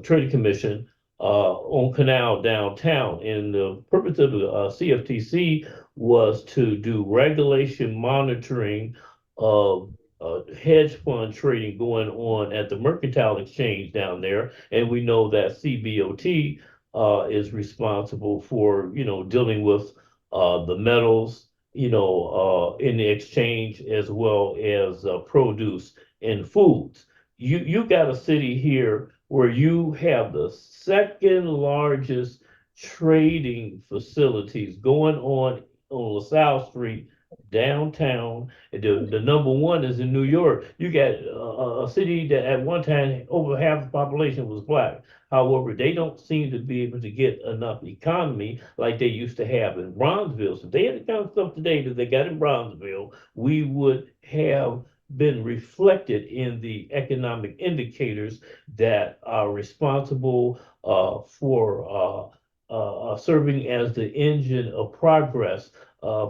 Trade Commission on Canal downtown. And the purpose of the CFTC was to do regulation monitoring of hedge fund trading going on at the Mercantile Exchange down there. And we know that CBOT is responsible for, dealing with the metals, in the exchange as well as produce and foods. You got a city here where you have the second largest trading facilities going on LaSalle Street downtown. The number one is in New York. You got a city that at one time over half the population was black. However, they don't seem to be able to get enough economy like they used to have in Bronzeville. So if they had the kind of stuff today that they got in Bronzeville, we would have been reflected in the economic indicators that are responsible for serving as the engine of progress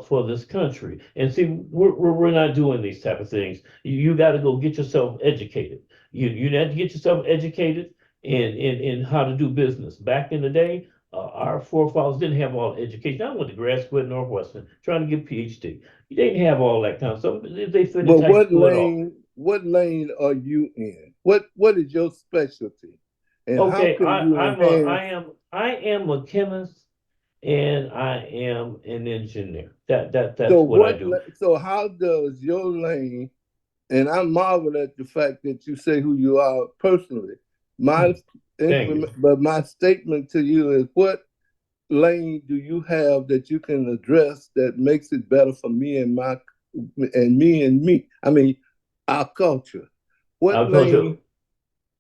for this country. And see, we're not doing these type of things. You got to go get yourself educated. You have to get yourself educated in how to do business. Back in the day, our forefathers didn't have all the education. I went to grad school at Northwestern trying to get a PhD. They didn't have all that kind of stuff. They finished But high school at all. what lane are you in? What is your specialty? And how Okay, can you enhance? I am a chemist and I am an engineer. That's So what I do. so how does your lane, and I marvel at the fact that you say who you are personally. My Thank you. but my statement to you is, what lane do you have that you can address that makes it better for me and me? I mean, our culture. What Culture. lane?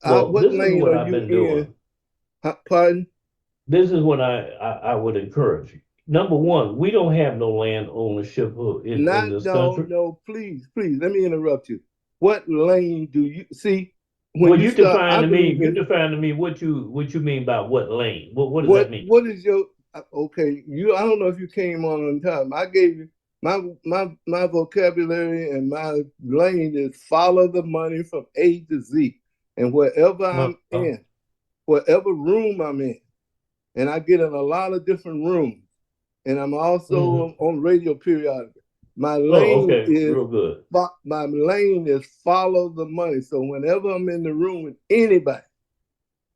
Well, What this is lane what are I've you been in? doing. Pardon? This is what I would encourage. Number one, we don't have no land ownership in Not this no country. no. Please let me interrupt you. What lane do you see when Well, you start? I believe you in define to me what you mean by what lane. What does that mean? what is your okay? You, I don't know if you came on time. I gave you my vocabulary, and my lane is follow the money from A to Z, and wherever Uh, I'm uh, in, whatever room I'm in, and I get in a lot of different rooms, and I'm mhm. also on radio periodically. My Oh, lane okay, is real good. follow the money. So whenever I'm in the room with anybody,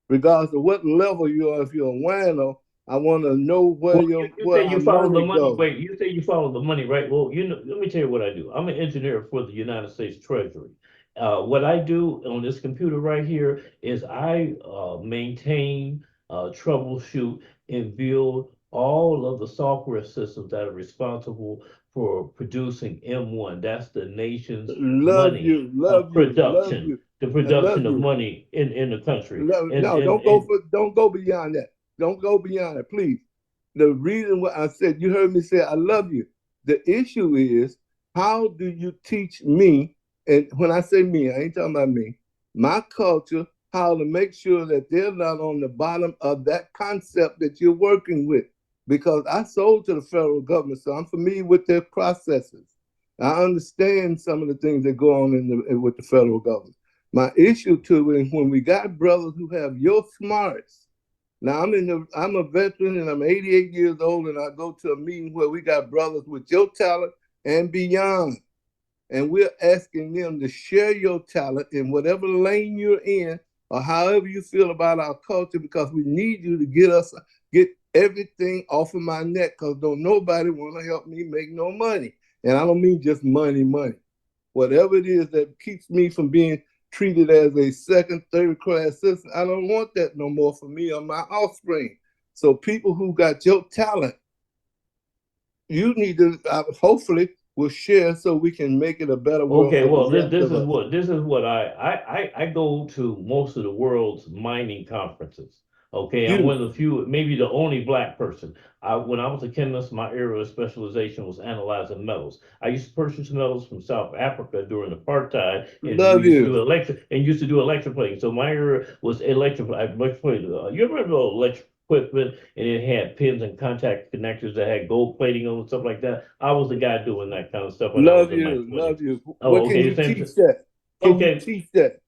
regardless of what level you are, if you're a wino, I want to know Well, you where say our you follow the money money. goes. Wait, you say you follow the money, right? Well, let me tell you what I do. I'm an engineer for the United States Treasury. What I do on this computer right here is I maintain, troubleshoot, and build all of the software systems that are responsible for producing M1. That's the nation's Love money you, love you, love production, you, the I love production of you. money in the country. No, don't go beyond that. Don't go beyond it, please. The reason why I said, you heard me say I love you. The issue is, how do you teach me? And when I say me, I ain't talking about me. My culture, how to make sure that they're not on the bottom of that concept that you're working with. Because I sold to the federal government, so I'm familiar with their processes. I understand some of the things that go on with the federal government. My issue too is when we got brothers who have your smarts. Now I'm a veteran and I'm 88 years old, and I go to a meeting where we got brothers with your talent and beyond. And we're asking them to share your talent in whatever lane you're in, or however you feel about our culture, because we need you to get everything off of my neck, because don't nobody want to help me make no money. And I don't mean just money. Whatever it is that keeps me from being treated as a second, third class citizen, I don't want that no more for me or my offspring. So people who got your talent, you need to hopefully will share so we can make it a better world Okay, for the well, rest of us. this is what I go to most of the world's mining conferences. Okay, I'm one of the Beautiful. few, maybe the only black person. When I was a chemist, my area of specialization was analyzing metals. I used to purchase metals from South Africa during apartheid, and we Love used to you. do electroplating. So my area was electroplating. You ever heard of electric equipment and it had pins and contact connectors that had gold plating on and stuff like that? I was the guy doing that kind of stuff when I was Love in my you. 20s. Love you. What Oh, can okay. you The same teach thing. that? Can you Okay. teach that?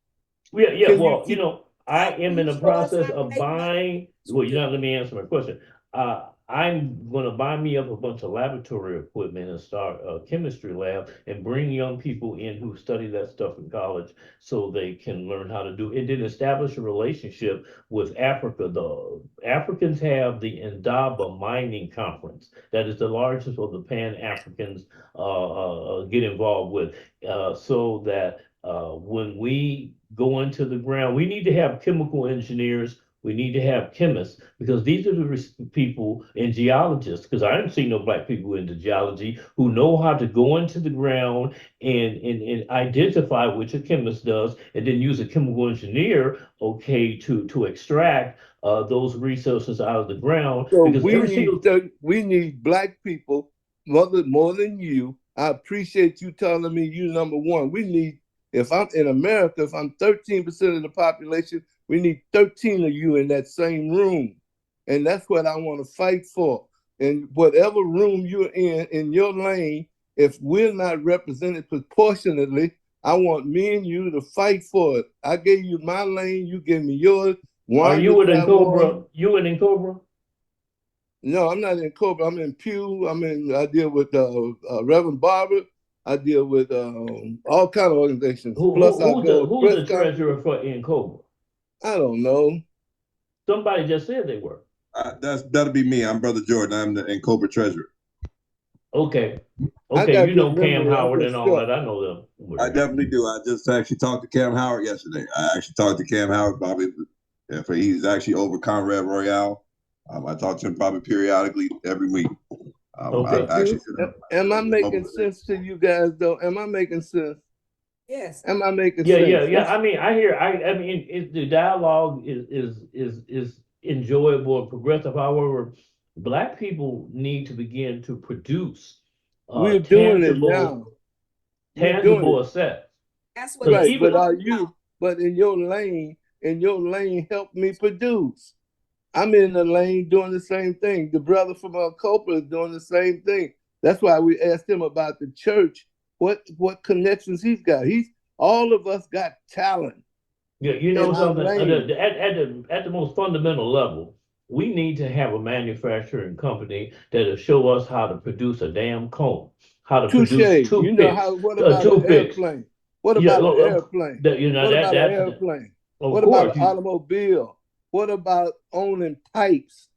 Yeah, yeah. Can you Well, teach? I How am can in you the show us process how to of make money with buying. what Well, you you're do? not let me answer my question. I'm going to buy me up a bunch of laboratory equipment and start a chemistry lab and bring young people in who study that stuff in college so they can learn how to do it. And then establish a relationship with Africa. The Africans have the Indaba Mining Conference. That is the largest of the Pan Africans get involved with, so that when we go into the ground, we need to have chemical engineers. We need to have chemists because these are the people and geologists. Because I didn't see no black people into geology who know how to go into the ground and identify, which a chemist does, and then use a chemical engineer, okay, to extract those resources out of the ground. So Because every single we need black people more than you. I appreciate you telling me you number one. We need, if I'm in America, if I'm 13% of the population, we need 13 of you in that same room. And that's what I want to fight for. And whatever room you're in your lane, if we're not represented proportionately, I want me and you to fight for it. I gave you my lane, you gave me yours. are Wanda you in got one. Cobra? You in Cobra? No, I'm not in Cobra. I'm in Pew. I deal with Reverend Barber. I deal with all kind of organizations. Plus, I Who's the go to who's press the treasurer conferences. for in Cobra? I don't know. Somebody just said they were. That'll be me. I'm Brother Jordan. I'm the Cobra Treasurer. Okay. I Okay, got you good know Cam memory. I'm Howard and just all short. that. I know them over I there. definitely do. I just actually talked to Cam Howard yesterday. I actually talked to Cam Howard, Bobby. He's actually over Conrad Royale. I talk to him probably periodically every week. Okay. I actually Am I making sense to you guys though? Am I making sense? Yes. Am I making Yeah, yeah, sense? yeah. I mean, I hear. I mean, the dialogue is enjoyable and progressive. However, black people need to begin to produce We're doing it tangible now. We're doing tangible it. assets. That's what Because he's Right. even But are talking you, about. but in your lane, help me produce. I'm in the lane doing the same thing. The brother from Copa is doing the same thing. That's why we asked him about the church. What connections he's got? He's all of us got talent yeah, you in know our something. lane. At the most fundamental level, we need to have a manufacturing company that'll show us how to produce a damn comb, how to Touche. produce You know toothpicks, how? What about an toothpicks. airplane? What Yeah, about an airplane? that What about an that airplane? of What about an course you. automobile? What about owning pipes?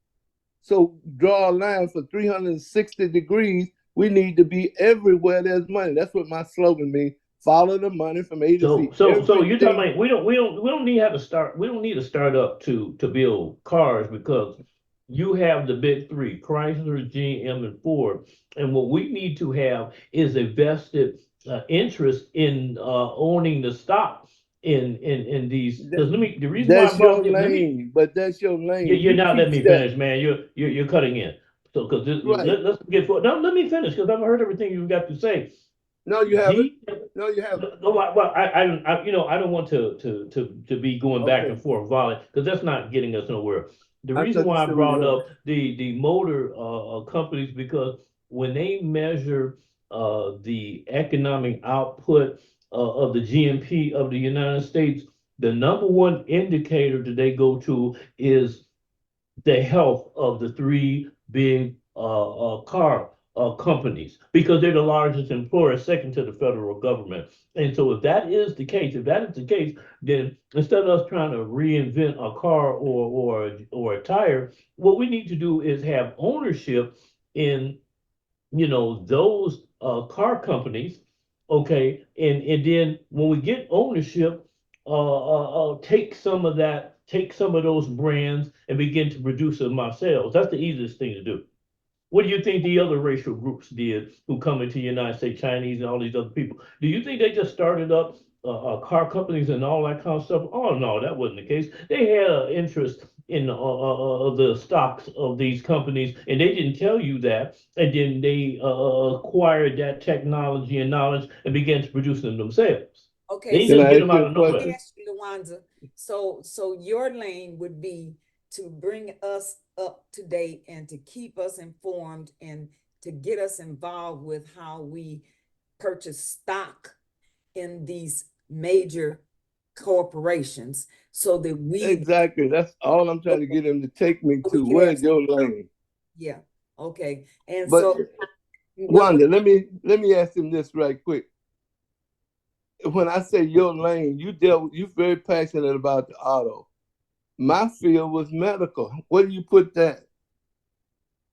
So draw a line for 360 degrees. We need to be everywhere there's money. That's what my slogan means. Follow the money from A to Z. So you're talking Everything. about we don't need have to start we don't need to start up to build cars because you have the big three, Chrysler, GM, and Ford, and what we need to have is a vested interest in owning the stock in these. That, Because the reason why I that's brought your up let me lane, but that's your lane. you're You not letting teach me that. finish, man. You're cutting in. So because Right. let's get for no let me finish because I've heard everything you've got to say. No, you haven't. G No, you haven't. no, well, you know, I don't want to be going back Okay. and forth volley because that's not getting us nowhere. The I reason thought you why I said we brought were. up the motor companies because when they measure the economic output of the GNP of the United States, the number one indicator that they go to is the health of the three big car companies because they're the largest employer, second to the federal government. And so, if that is the case, then instead of us trying to reinvent a car or a tire, what we need to do is have ownership in those car companies, okay, and then when we get ownership, take some of those brands and begin to produce them ourselves. That's the easiest thing to do. What do you think the other racial groups did who come into the United States, Chinese and all these other people? Do you think they just started up car companies and all that kind of stuff? Oh no, that wasn't the case. They had an interest in the stocks of these companies, and they didn't tell you that. And then they acquired that technology and knowledge and began to produce them themselves. They Okay, didn't Can just so get I ask them you out a of let nowhere. me question? ask you, Luanza. So your lane would be to bring us up to date and to keep us informed and to get us involved with how we purchase stock in these major corporations so that we Exactly. That's all I'm trying to get him to take me we to. can Where's have, your lane? yeah, okay. And But so what Wanda, let me ask him this right quick. When I say your lane, you very passionate about the auto. My field was medical. Where do you put that?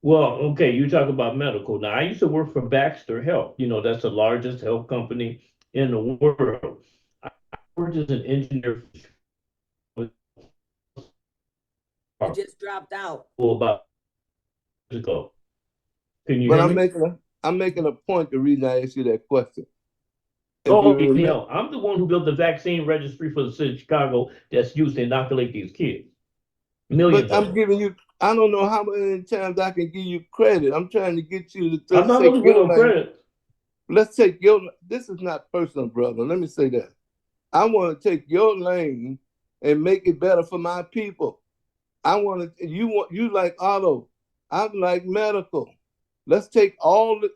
Well, okay, you talk about medical. Now, I used to work for Baxter Health. You know, that's the largest health company in the world. I worked as an engineer you for just dropped out. about years ago. Can you But hear me? I'm making a point the reason I asked you that question. If Oh, you okay, remember, no, I'm the one who built the vaccine registry for the city of Chicago that's used to inoculate these kids. but Millions of I'm them. giving you, I don't know how many times I can give you credit. I'm trying to get you to I'm not take looking for your no lane. credit. Let's take your, this is not personal, brother. Let me say that. I want to take your lane and make it better for my people. You like auto. I like medical. Let's take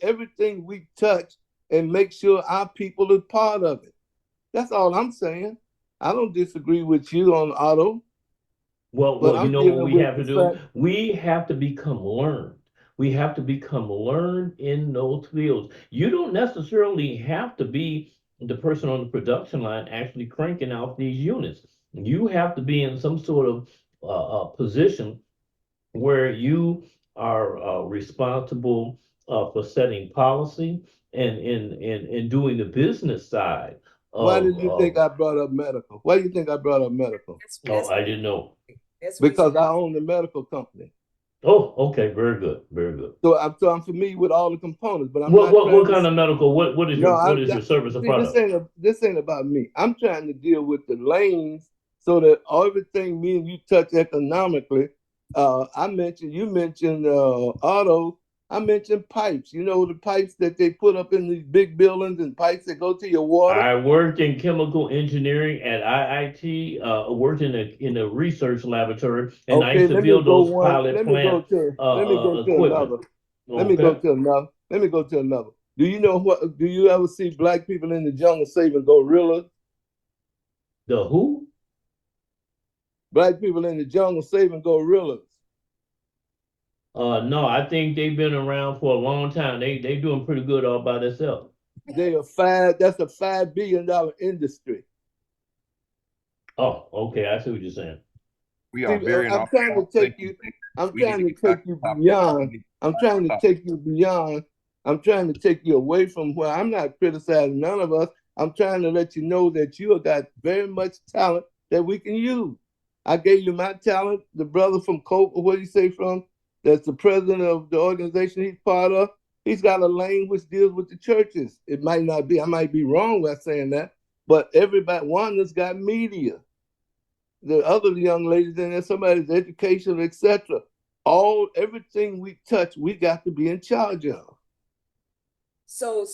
everything we touch and make sure our people are part of it. That's all I'm saying. I don't disagree with you on auto, but Well, you I'm know what dealing we with have the to do? fact. We have to become learned. We have to become learned in those fields. You don't necessarily have to be the person on the production line actually cranking out these units. You have to be in some sort of position where you are responsible for setting policy and doing the business side Why did you think of I brought up medical? Why do you think I brought up medical? oh, I didn't know. That's reason. Because I own the medical company. Oh, okay, very good, very good. So I'm familiar with all the components, but I'm What not what what trying to. kind of medical? No, What is your service or see, product? this ain't about me. I'm trying to deal with the lanes so that everything me and you touch economically. You mentioned autos. I mentioned pipes. You know the pipes that they put up in these big buildings and pipes that go to your water. I worked in chemical engineering at IIT. Worked in a research laboratory, and I Okay, used to let me build go those one. pilot plant Let me go to equipment. another. Okay, Let me go to another. Do you know what? Do you ever see black people in the jungle saving gorillas? the who? Black people in the jungle saving gorillas. No, I think they've been around for a long time. They doing pretty good all by themselves. That's a $5 billion industry. Oh, okay, I see what you're saying. We are See, very I'm trying to take you. I'm We need trying to to get back take to you the topic. beyond. I'm trying to Topic. take you beyond. I'm trying to take you away from where I'm not criticizing none of us. I'm trying to let you know that you have got very much talent that we can use. I gave you my talent. The brother from Cope, what do you say from? That's the president of the organization he's part of. He's got a lane which deals with the churches. It might not be. I might be wrong by saying that, but everybody one that's got media, the other young ladies in there, somebody's education, etc. Everything we touch, we got to be in charge of. So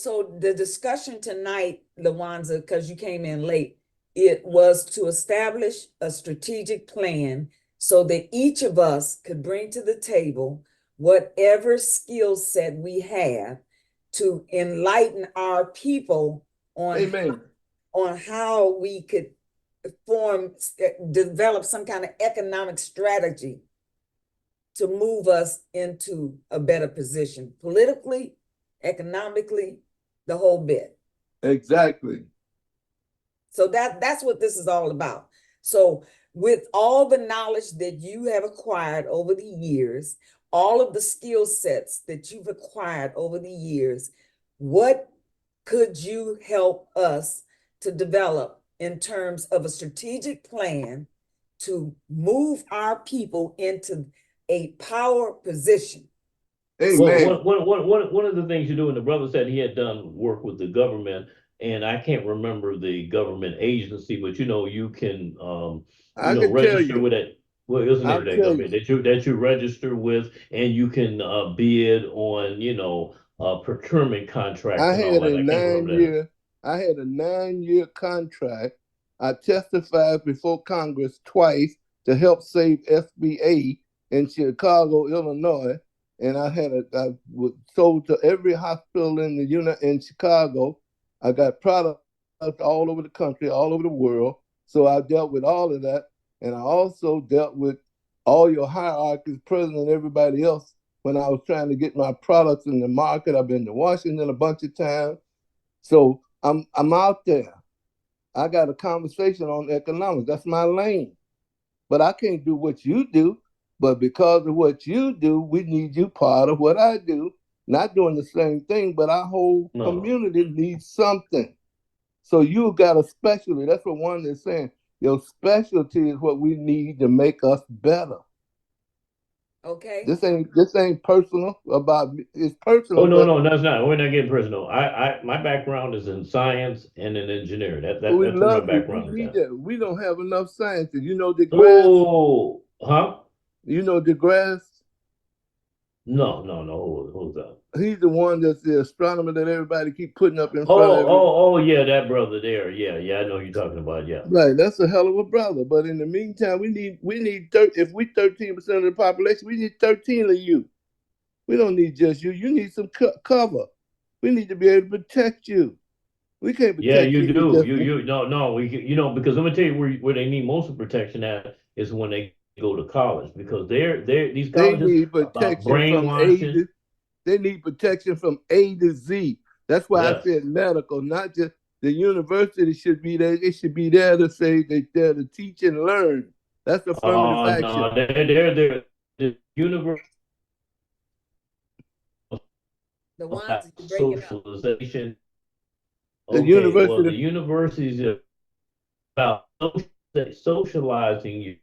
the discussion tonight, Lawanza, because you came in late, it was to establish a strategic plan so that each of us could bring to the table whatever skill set we have to enlighten our people on Amen. on how we could develop some kind of economic strategy to move us into a better position politically, economically, the whole bit. Exactly. So that's what this is all about. So with all the knowledge that you have acquired over the years, all of the skill sets that you've acquired over the years, what could you help us to develop in terms of a strategic plan to move our people into a power position? Well, Amen. one of the things you do, and the brother said he had done work with the government, and I can't remember the government agency, but you can I can tell register you. with it. Well, isn't the name I'll of that tell you. government that you register with, and you can bid on procurement contracts I and all had that. a I can't nine remember that. year, I had a 9 year contract. I testified before Congress twice to help save SBA in Chicago, Illinois. And I was sold to every hospital in the unit in Chicago. I got products all over the country, all over the world. So I dealt with all of that. And I also dealt with all your hierarchies, president and everybody else when I was trying to get my products in the market. I've been to Washington a bunch of times. So I'm out there. I got a conversation on economics. That's my lane. But I can't do what you do. But because of what you do, we need you part of what I do. Not doing the same thing, but our whole community needs something. So you got a specialty. That's what one is saying. Your specialty is what we need to make us better. Okay. This ain't personal about me. It's personal. Oh no, But no, that's not. We're not getting personal. My background is in science and in engineering. we That's where my love you. We background is need at. that. We don't have enough scientists. You know DeGrasse. Oh, huh? You know DeGrasse. No, no, no. Who's that? He's the one that's the astronomer that everybody keep putting up in front of Oh, it. oh, oh, yeah, that brother there. Yeah, yeah, I know who you're talking about. Yeah. Right, that's a hell of a brother. But in the meantime, we need if we 13% of the population, we need 13 of you. We don't need just you. You need some cover. We need to be able to protect you. We can't Yeah, protect you you with do. just No, because I'm gonna tell you where they need most of protection at is when they go to college because these they colleges need are about protection from brainwashing. they need protection from A to Z. That's why I Yes. said medical, not just the university should be there. It should be there to say they're there to teach and learn. That's affirmative action. No, they're the university The about ones you breaking up. socialization. The Okay, well, university the universities are about socializing you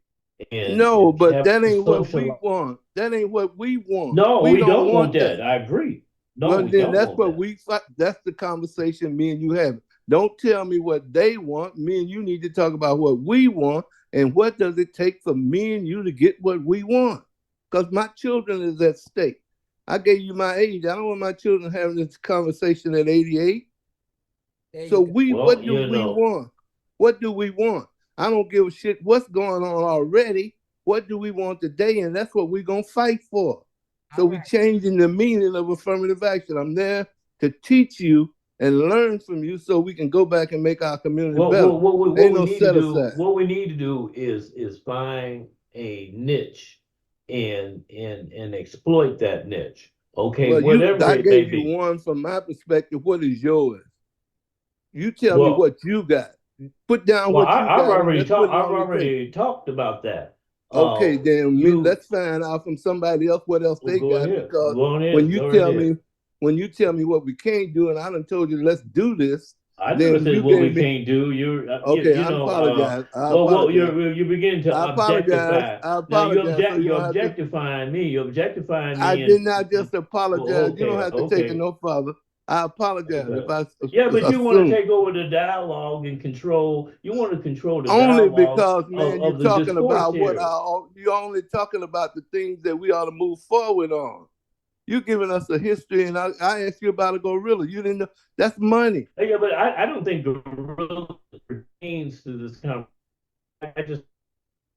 No, and but having that ain't what we social. want. That ain't what we want. No, We we don't don't want want that. that. I agree. No, Well, we then don't that's want what that. we fight. That's the conversation me and you have. Don't tell me what they want. Me and you need to talk about what we want and what does it take for me and you to get what we want. Because my children is at stake. I gave you my age. I don't want my children having this conversation at 88. There So you go. what Well, do we want? What do we want? I don't give a shit what's going on already. What do we want today? And that's what we're gonna fight for. So All we right. changing the meaning of affirmative action. I'm there to teach you and learn from you so we can go back and make our community better. What Ain't we no need to set do, aside. what we need to do is find a niche and exploit that niche. Okay, Well, whatever I it may gave you be. one from my perspective. What is yours? You tell me Well, what you got. Put down well, what you got and let's put it I've on the table. already talked about that. Okay, then You let's find out from somebody else what else they go got ahead, because go when ahead, you go right tell ahead. me what we can't do and I done told you let's do this, I never then said you what we gave me can't do. okay. I apologize. I Well, apologize. you begin to I apologize. objectify. I Now apologize. So you you're don't have to. objectifying me. You're objectifying I me, did not just well, apologize. You don't okay, have to take it okay, no further. I apologize if okay. I Yeah, but you want to assume. take over the dialogue and control. You want to control the Only dialogue because, man, you're of the talking discourse about here. you're only talking about the things that we ought to move forward on. You're giving us a history, and I asked you about a gorilla. You didn't know that's money. Yeah, but I don't think gorilla pertains to this conversation. I just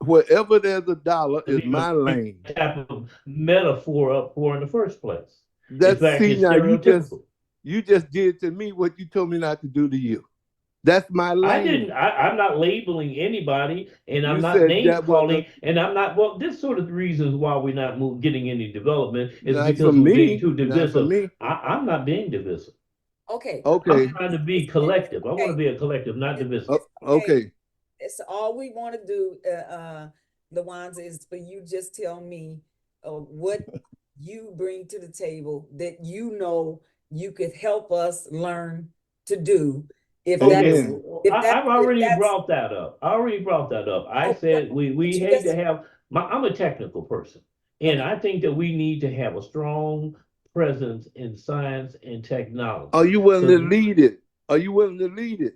Wherever there's a dollar is even my lane. type of metaphor up for in the first place. In That's fact, see it's now stereotypical. you just did to me what you told me not to do to you. That's my I didn't. lane. I'm not labeling anybody, and I'm You not said name that was a calling, and I'm not. Well, this sort of the reasons why we're not getting any development is not for because we're being me, too not for divisive. me. I'm not being divisive. Okay. I'm Okay, trying to be It's collective. I want to okay. be a collective, not divisive. It's okay. okay. It's all we want to do, Lawanza, is for you just tell me what you bring to the table that you know you could help us learn to do. If that's Amen. I've if already that's brought that up. I already brought that up. I oh, said but we you hate just to have. I'm a technical person, and okay. I think that we need to have a strong presence in science and Are technology. you willing to Because lead it? Are you willing to lead it?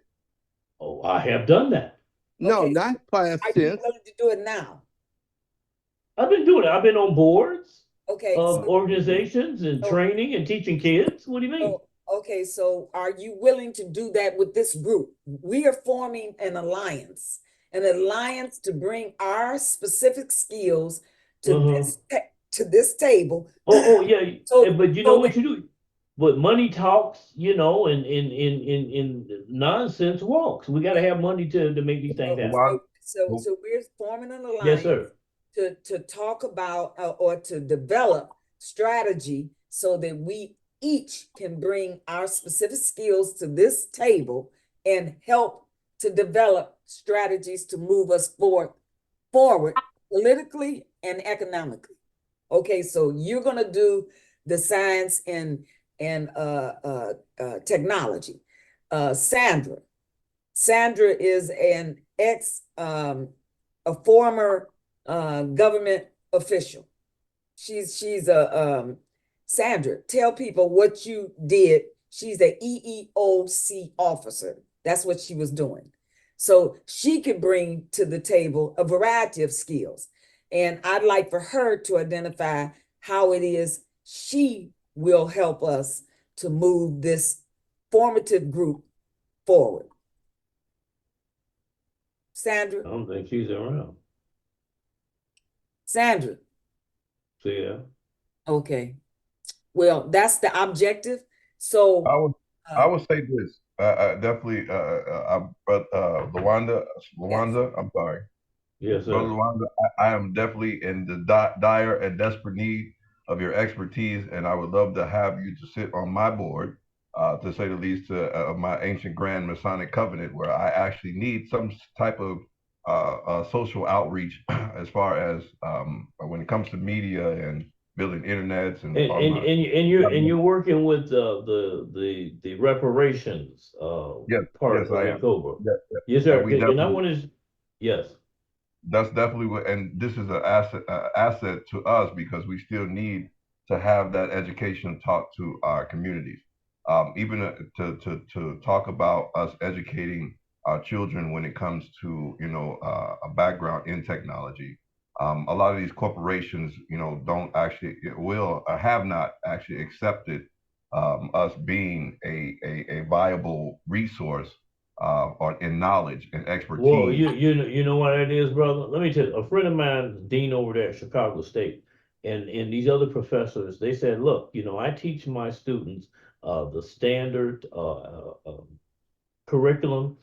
I have done that. No, Okay. not past Are you tense. willing to do it now? I've been doing it. I've been on boards Okay. of organizations and So, training and teaching kids. What do you mean? so okay, so are you willing to do that with this group? We are forming an alliance to bring our specific skills to Uh-huh. to this table. Oh, yeah. So But you know so what that you do? but money talks, you know, in nonsense walks. We got to have money to make these things So, happen. Well, so we're forming an Yes, alliance sir. to talk about or to develop strategy so that we each can bring our specific skills to this table and help to develop strategies to move us forward politically and economically. Okay, so you're gonna do the science and technology. Sandra. Sandra is an a former government official. She's a Sandra. Tell people what you did. She's a EEOC officer. That's what she was doing. So she can bring to the table a variety of skills. And I'd like for her to identify how it is she will help us to move this formative group forward. Sandra, I don't think she's around. Sandra, See ya. okay. Well, that's the objective. So, I would I uh, would say this. Definitely, but Luanda, yes, I'm sorry. Yes, Brother sir. Luanda, I am definitely in the dire and desperate need of your expertise, and I would love to have you to sit on my board, to say the least, of my ancient Grand Masonic Covenant, where I actually need some type of social outreach as far as when it comes to media and building internets and And all and my. and you're working with the reparations Yes, part yes, of I am. Cobra. Yeah, Yes, yeah, sir. we And I definitely. want to, yes. That's definitely what, and this is an asset to us because we still need to have that education taught to our communities. Even to talk about us educating our children when it comes to a background in technology. A lot of these corporations, don't actually will or have not actually accepted us being a viable resource or in knowledge and Well, expertise. you know what it is, brother. Let me tell you. A friend of mine, dean over there at Chicago State, and these other professors, they said, look, you know, I teach my students the standard curriculum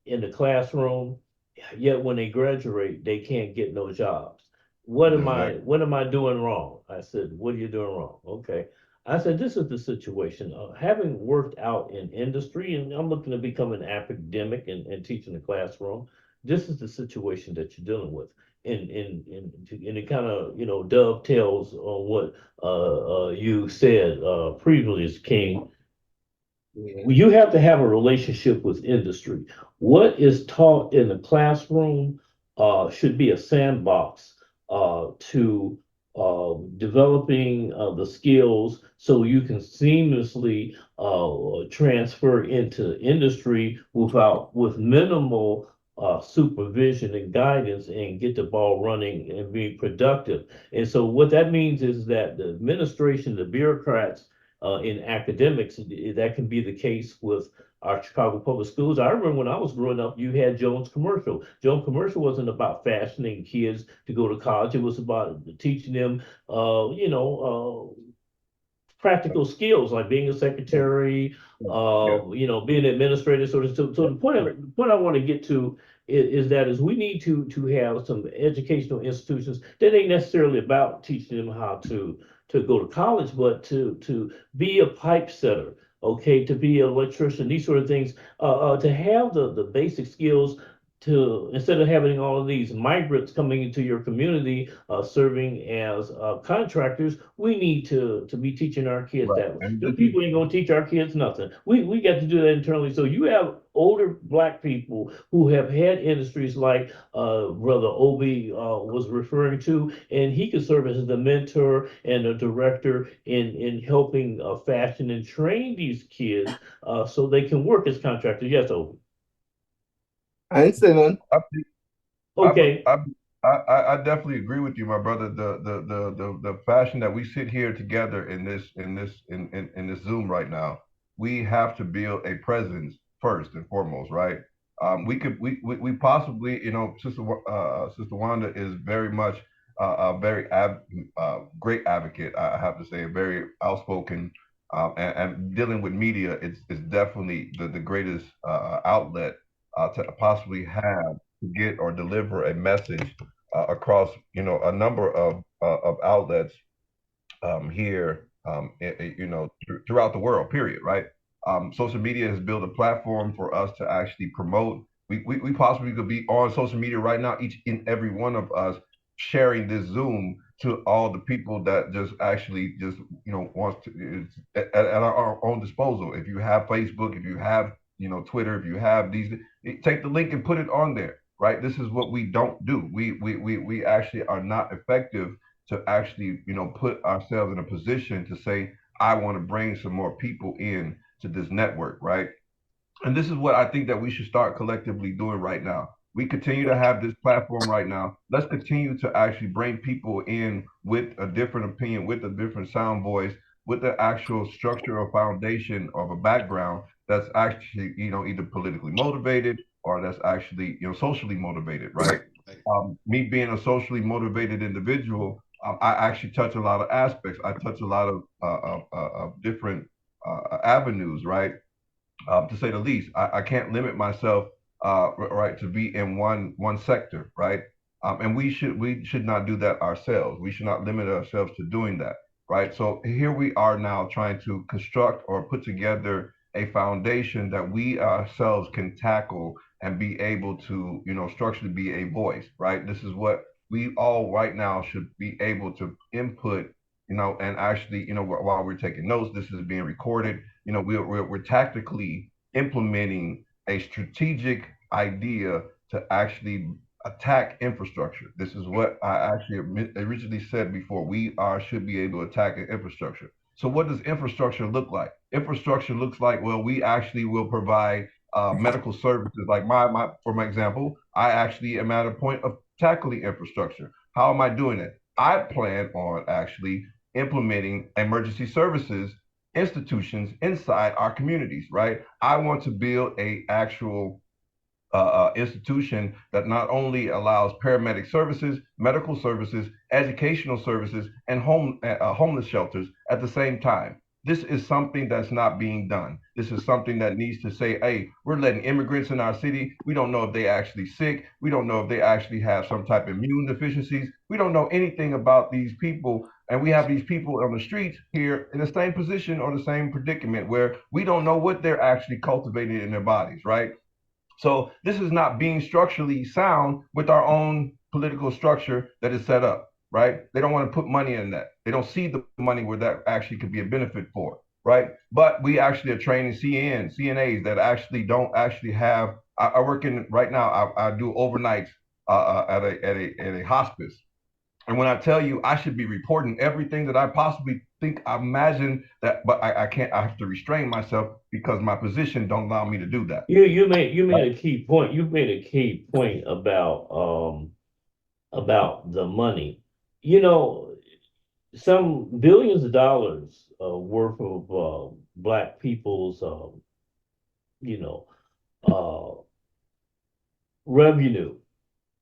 in the classroom, yet when they graduate, they can't get no jobs. Exactly. What am I doing wrong? I said, what are you doing wrong? Okay. I said, this is the situation. Having worked out in industry, and I'm looking to become an academic and teach in the classroom, this is the situation that you're dealing with. And it kind of, you know, dovetails on what you said previously, King. You have to have a relationship with industry. What is taught in the classroom should be a sandbox to developing the skills so you can seamlessly transfer into industry with minimal supervision and guidance and get the ball running and be productive. And so what that means is that the administration, the bureaucrats in academics, that can be the case with our Chicago public schools. I remember when I was growing up, you had Jones Commercial. Jones Commercial wasn't about fashioning kids to go to college. It was about teaching them, practical skills like being a secretary, Yeah. you know, being an administrator. So the point I want to get to is we need to have some educational institutions that ain't necessarily about teaching them how to go to college, but to be a pipe setter. Okay, to be an electrician, these sort of things, to have the basic skills to instead of having all of these migrants coming into your community serving as contractors, we need to be teaching our kids Right. that. And The this is people ain't gonna teach our kids nothing. We got to do that internally. So you have older black people who have had industries like Brother Obi was referring to, and he could serve as the mentor and a director in helping fashion and train these kids so they can work as contractors. Yes, Obi. I ain't say nothing. I, Okay. I definitely agree with you, my brother. The fashion that we sit here together in this Zoom right now, we have to build a presence first and foremost, right? We possibly, Sister Wanda is very much a very great advocate. I have to say, a very outspoken and dealing with media, it's definitely the greatest outlet to possibly have to get or deliver a message across, a number of outlets here, throughout the world, period, right? Social media has built a platform for us to actually promote. We possibly could be on social media right now, each and every one of us sharing this Zoom to all the people that just actually just, wants to, at our own disposal. If you have Facebook, if you have, Twitter, if you have these, take the link and put it on there, right? This is what we don't do. We actually are not effective to actually, put ourselves in a position to say, I want to bring some more people in to this network, right? And this is what I think that we should start collectively doing right now. We continue to have this platform right now. Let's continue to actually bring people in with a different opinion, with a different sound voice, with the actual structure or foundation of a background that's actually, either politically motivated or that's actually, socially motivated, right? Me being a socially motivated individual, I actually touch a lot of aspects. I touch a lot of different avenues, right? To say the least. I can't limit myself, right, to be in one sector, right? And we should not do that ourselves. We should not limit ourselves to doing that, right? So here we are now trying to construct or put together a foundation that we ourselves can tackle and be able to, structurally be a voice, right? This is what we all right now should be able to input, and actually, while we're taking notes, this is being recorded. We're tactically implementing a strategic idea to actually attack infrastructure. This is what I actually originally said before. We should be able to attack infrastructure. So what does infrastructure look like? Infrastructure looks like, well, we actually will provide medical services. Like for my example, I actually am at a point of tackling infrastructure. How am I doing it? I plan on actually implementing emergency services institutions inside our communities, right? I want to build a actual institution that not only allows paramedic services, medical services, educational services, and homeless shelters at the same time. This is something that's not being done. This is something that needs to say, hey, we're letting immigrants in our city. We don't know if they actually sick. We don't know if they actually have some type of immune deficiencies. We don't know anything about these people. And we have these people on the streets here in the same position or the same predicament where we don't know what they're actually cultivating in their bodies, right? So this is not being structurally sound with our own political structure that is set up, right? They don't want to put money in that. They don't see the money where that actually could be a benefit for, right? But we actually are training CNAs that actually don't actually have. I work in right now. I do overnights at a hospice, and when I tell you I should be reporting everything that I possibly think I imagine that, but I can't. I have to restrain myself because my position don't allow me to do that. You made a key point. You made a key point about the money. You know, some billions of dollars worth of black people's you know uh revenue,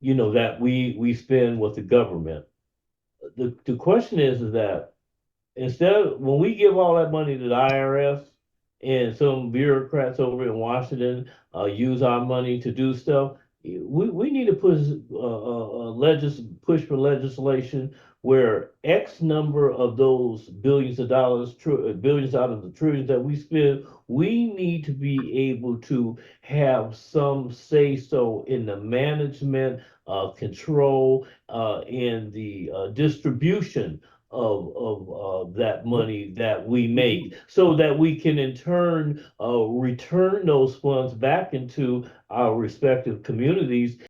that we spend with the government. The question is that instead of when we give all that money to the IRS and some bureaucrats over in Washington use our money to do stuff, we need to push for legislation where X number of those billions of dollars, billions out of the trillions that we spend, we need to be able to have some say so in the management, control, in the distribution of that money that we make so that we can in turn return those funds back into our respective communities